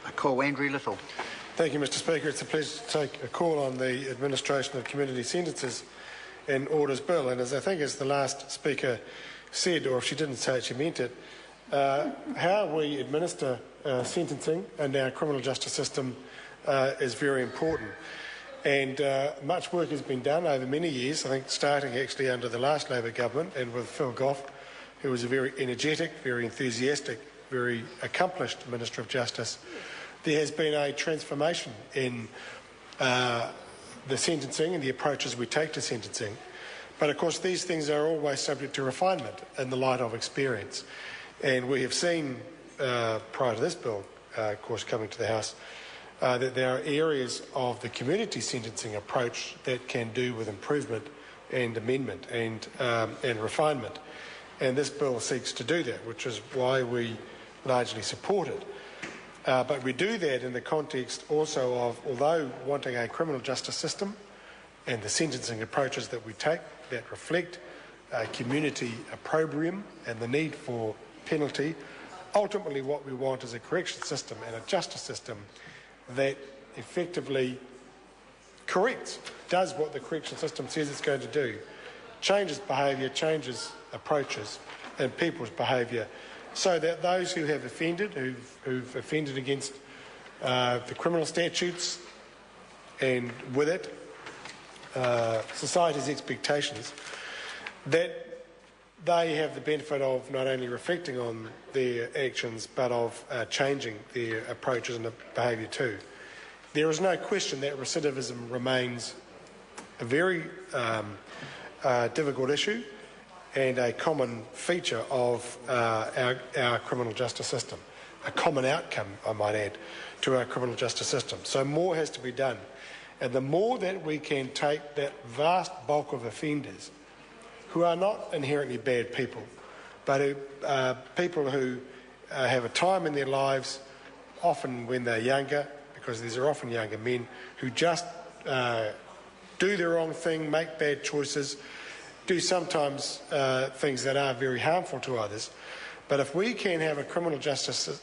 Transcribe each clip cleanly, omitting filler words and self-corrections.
I call Andrew Little. Thank you, Mr Speaker. It's a pleasure to take a call on the administration of community sentences and orders bill. And as I think as the last speaker said, or if she didn't say it, she meant it, how we administer sentencing in our criminal justice system is very important. And much work has been done over many years, I think starting actually under the last Labor government and with Phil Goff, who was a very energetic, very enthusiastic, very accomplished Minister of Justice. There has been a transformation in the sentencing and the approaches we take to sentencing. But of course these things are always subject to refinement in the light of experience. And we have seen prior to this bill, of course, coming to the House, that there are areas of the community sentencing approach that can do with improvement and amendment and refinement. And this bill seeks to do that, which is why we largely support it. But we do that in the context also of, although wanting a criminal justice system and the sentencing approaches that we take that reflect community opprobrium and the need for penalty, ultimately what we want is a correction system and a justice system that effectively corrects, does what the correction system says it's going to do, changes behaviour, changes approaches and people's behaviour, so that those who have offended, who've offended against the criminal statutes and with it society's expectations, that they have the benefit of not only reflecting on their actions but of changing their approaches and behaviour too. There is no question that recidivism remains a very difficult issue and a common feature of our criminal justice system, a common outcome, I might add, to our criminal justice system. So more has to be done. And the more that we can take that vast bulk of offenders who are not inherently bad people, but who people who have a time in their lives, often when they're younger, because these are often younger men, who just do the wrong thing, make bad choices, do sometimes things that are very harmful to others. But if we can have a criminal justice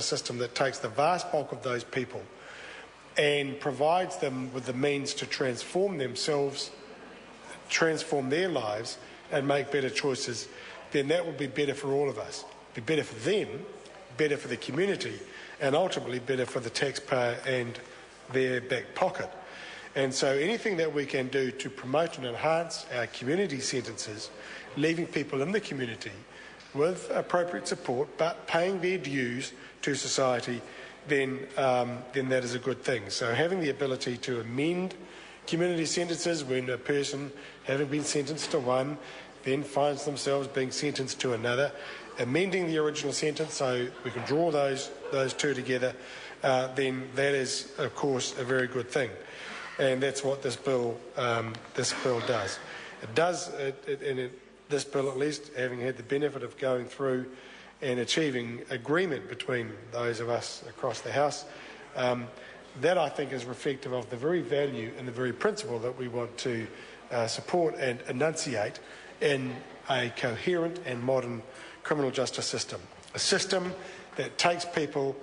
system that takes the vast bulk of those people and provides them with the means to transform themselves, transform their lives and make better choices, then that will be better for all of us. Be better for them, better for the community, and ultimately better for the taxpayer and their back pocket. And so anything that we can do to promote and enhance our community sentences, leaving people in the community with appropriate support but paying their dues to society, then that is a good thing. So having the ability to amend community sentences when a person, having been sentenced to one, then finds themselves being sentenced to another, amending the original sentence so we can draw those two together, then that is, of course, a very good thing. And that's what this bill does. It does, this bill at least, having had the benefit of going through and achieving agreement between those of us across the House, that I think is reflective of the very value and the very principle that we want to support and enunciate in a coherent and modern criminal justice system. A system that takes people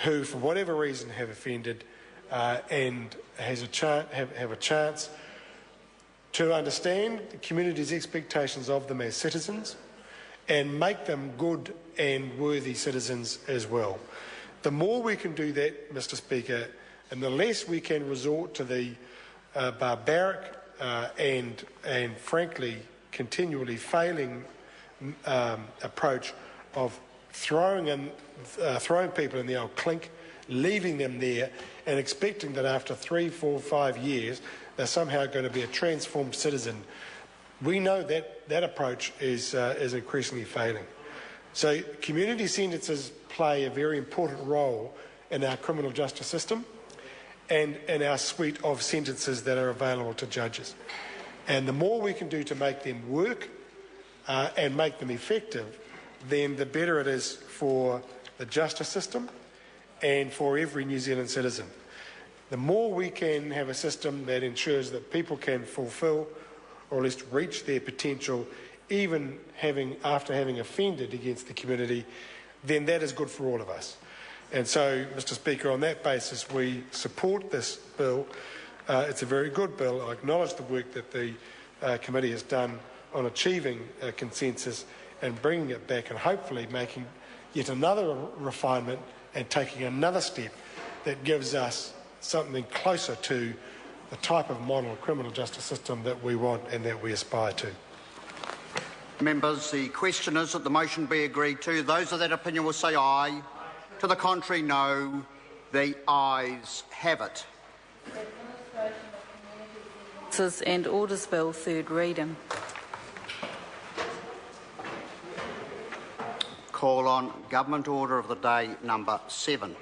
who, for whatever reason, have offended and have a chance to understand the community's expectations of them as citizens and make them good and worthy citizens as well. The more we can do that, Mr Speaker, and the less we can resort to the barbaric and frankly continually failing approach of throwing people in the old clink, leaving them there and expecting that after 3, 4, 5 years they're somehow going to be a transformed citizen. We know that that approach is increasingly failing. So community sentences play a very important role in our criminal justice system and in our suite of sentences that are available to judges. And the more we can do to make them work and make them effective, then the better it is for the justice system and for every New Zealand citizen. The more we can have a system that ensures that people can fulfil or at least reach their potential even after having offended against the community, then that is good for all of us. And so, Mr Speaker, on that basis, we support this bill. It's a very good bill. I acknowledge the work that the committee has done on achieving consensus and bringing it back and hopefully making yet another refinement and taking another step that gives us something closer to the type of model criminal justice system that we want and that we aspire to. Members, the question is that the motion be agreed to. Those of that opinion will say aye. To the contrary, no. The ayes have it. And Orders Bill, third reading. Call on Government Order of the Day number 7.